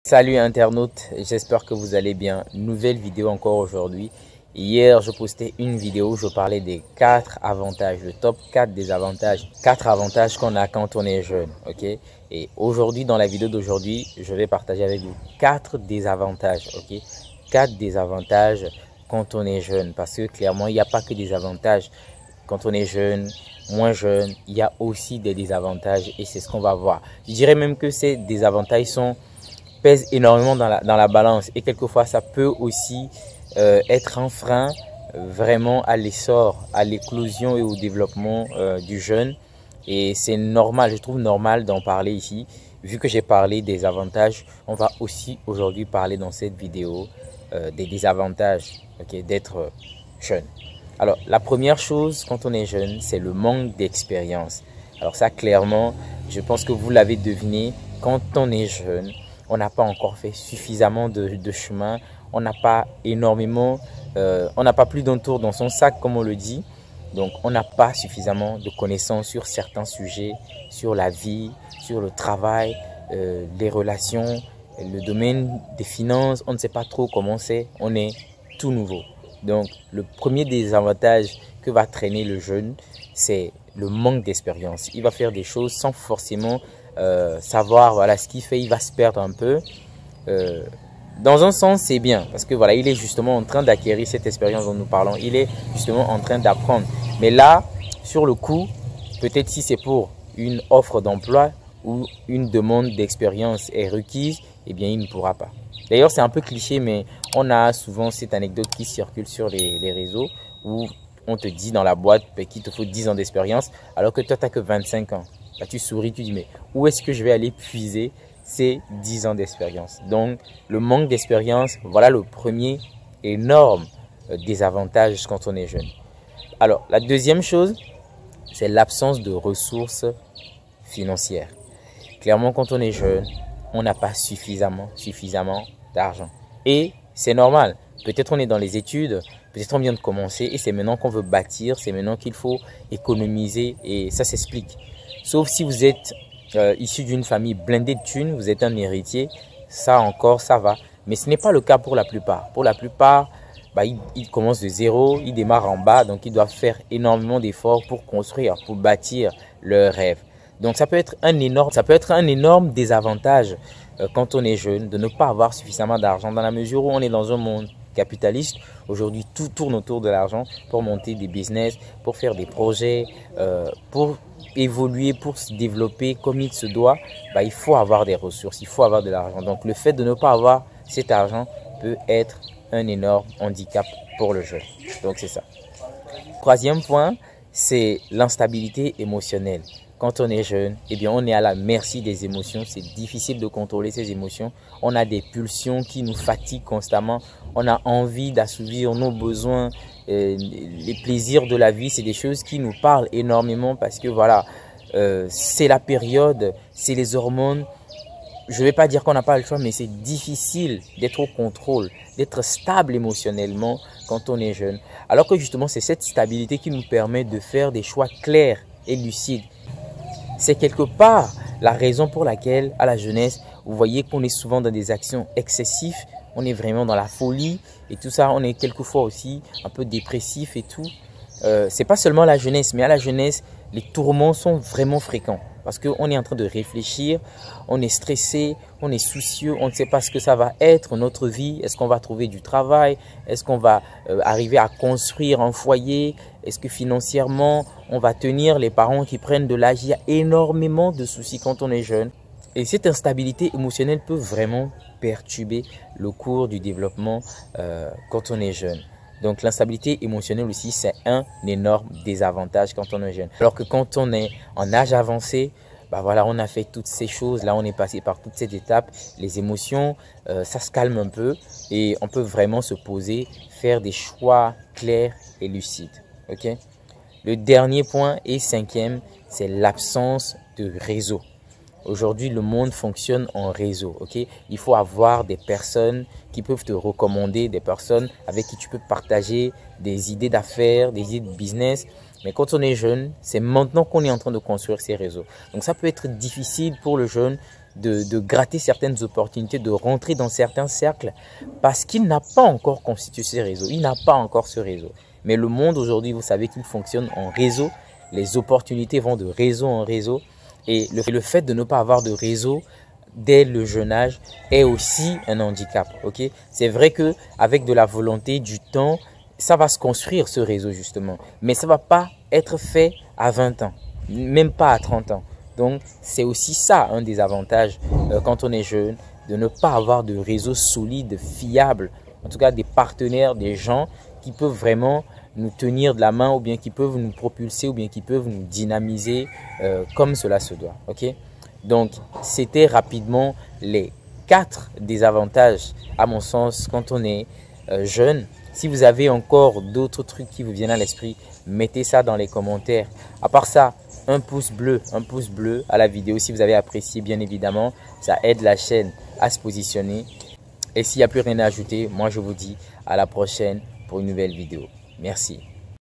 Salut internautes, j'espère que vous allez bien. Nouvelle vidéo encore aujourd'hui. Hier, je postais une vidéo où je parlais des 4 avantages, le top 4 des avantages. 4 avantages qu'on a quand on est jeune, ok? Et aujourd'hui, dans la vidéo d'aujourd'hui, je vais partager avec vous 4 désavantages, ok? 4 désavantages quand on est jeune. Parce que clairement, il n'y a pas que des avantages quand on est jeune, moins jeune. Il y a aussi des désavantages et c'est ce qu'on va voir. Je dirais même que ces désavantages pèsent énormément dans la balance et quelquefois, ça peut aussi être un frein vraiment à l'essor, à l'éclosion et au développement du jeune. Et c'est normal, je trouve normal d'en parler ici. Vu que j'ai parlé des avantages, on va aussi aujourd'hui parler dans cette vidéo des désavantages, okay, d'être jeune. Alors, la première chose quand on est jeune, c'est le manque d'expérience. Alors ça, clairement, je pense que vous l'avez deviné, quand on est jeune, on n'a pas encore fait suffisamment de chemin. On n'a pas énormément, on n'a pas plus d'un tour dans son sac, comme on le dit. Donc, on n'a pas suffisamment de connaissances sur certains sujets, sur la vie, sur le travail, les relations, le domaine des finances. On ne sait pas trop comment c'est. On est tout nouveau. Donc, le premier désavantage que va traîner le jeune, c'est le manque d'expérience. Il va faire des choses sans forcément savoir voilà, ce qu'il fait. Il va se perdre un peu. Dans un sens, c'est bien parce que voilà, il est justement en train d'acquérir cette expérience dont nous parlons. Il est justement en train d'apprendre. Mais là, sur le coup, peut-être si c'est pour une offre d'emploi ou une demande d'expérience est requise, eh bien, il ne pourra pas. D'ailleurs, c'est un peu cliché, mais on a souvent cette anecdote qui circule sur les réseaux où on te dit dans la boîte qu'il te faut 10 ans d'expérience alors que toi, tu n'as que 25 ans. Là, tu souris, tu dis, mais où est-ce que je vais aller puiser ces 10 ans d'expérience? Donc, le manque d'expérience, voilà le premier énorme désavantage quand on est jeune. Alors, la deuxième chose, c'est l'absence de ressources financières. Clairement, quand on est jeune, on n'a pas suffisamment d'argent. Et c'est normal. Peut-être on est dans les études, peut-être on vient de commencer et c'est maintenant qu'on veut bâtir, c'est maintenant qu'il faut économiser et ça s'explique. Sauf si vous êtes issu d'une famille blindée de thunes, vous êtes un héritier, ça encore, ça va. Mais ce n'est pas le cas pour la plupart. Pour la plupart, ils commencent de zéro, ils démarrent en bas, donc ils doivent faire énormément d'efforts pour construire, pour bâtir leur rêve. Donc ça peut être un énorme désavantage quand on est jeune de ne pas avoir suffisamment d'argent dans la mesure où on est dans un monde capitaliste. Aujourd'hui, tout tourne autour de l'argent pour monter des business, pour faire des projets, pour évoluer, pour se développer comme il se doit. Il faut avoir des ressources, il faut avoir de l'argent. Donc le fait de ne pas avoir cet argent peut être un énorme handicap pour le jeune. Donc c'est ça. Troisième point, c'est l'instabilité émotionnelle. Quand on est jeune, eh bien, on est à la merci des émotions. C'est difficile de contrôler ces émotions. On a des pulsions qui nous fatiguent constamment. On a envie d'assouvir nos besoins. Les plaisirs de la vie, c'est des choses qui nous parlent énormément parce que voilà, c'est la période, c'est les hormones. Je ne vais pas dire qu'on n'a pas le choix, mais c'est difficile d'être au contrôle, d'être stable émotionnellement quand on est jeune. Alors que justement, c'est cette stabilité qui nous permet de faire des choix clairs et lucides. C'est quelque part la raison pour laquelle, à la jeunesse, vous voyez qu'on est souvent dans des actions excessives. On est vraiment dans la folie et tout ça. On est quelquefois aussi un peu dépressif et tout. C'est pas seulement la jeunesse, mais à la jeunesse, les tourments sont vraiment fréquents. Parce qu'on est en train de réfléchir, on est stressé, on est soucieux, on ne sait pas ce que ça va être notre vie. Est-ce qu'on va trouver du travail? Est-ce qu'on va arriver à construire un foyer? Est-ce que financièrement, on va tenir les parents qui prennent de l'âge? Il y a énormément de soucis quand on est jeune. Et cette instabilité émotionnelle peut vraiment perturber le cours du développement quand on est jeune. Donc l'instabilité émotionnelle aussi, c'est un énorme désavantage quand on est jeune. Alors que quand on est en âge avancé, voilà, on a fait toutes ces choses, là on est passé par toutes ces étapes, les émotions, ça se calme un peu et on peut vraiment se poser, faire des choix clairs et lucides. Okay? Le dernier point et cinquième, c'est l'absence de réseau. Aujourd'hui, le monde fonctionne en réseau. Okay? Il faut avoir des personnes qui peuvent te recommander, des personnes avec qui tu peux partager des idées d'affaires, des idées de business. Mais quand on est jeune, c'est maintenant qu'on est en train de construire ces réseaux. Donc ça peut être difficile pour le jeune de gratter certaines opportunités, de rentrer dans certains cercles parce qu'il n'a pas encore constitué ce réseau. Il n'a pas encore ce réseau. Mais le monde aujourd'hui, vous savez qu'il fonctionne en réseau. Les opportunités vont de réseau en réseau. Et le fait de ne pas avoir de réseau dès le jeune âge est aussi un handicap. Okay? C'est vrai qu'avec de la volonté, du temps, ça va se construire ce réseau justement. Mais ça ne va pas être fait à 20 ans, même pas à 30 ans. Donc, c'est aussi ça un des avantages quand on est jeune, de ne pas avoir de réseau solide, fiable. En tout cas, des partenaires, des gens qui peuvent vraiment nous tenir de la main ou bien qui peuvent nous propulser ou bien qui peuvent nous dynamiser comme cela se doit. Okay? Donc, c'était rapidement les 4 désavantages à mon sens quand on est jeune. Si vous avez encore d'autres trucs qui vous viennent à l'esprit, mettez ça dans les commentaires. À part ça, un pouce bleu à la vidéo si vous avez apprécié bien évidemment. Ça aide la chaîne à se positionner. Et s'il n'y a plus rien à ajouter, moi je vous dis à la prochaine pour une nouvelle vidéo. Merci.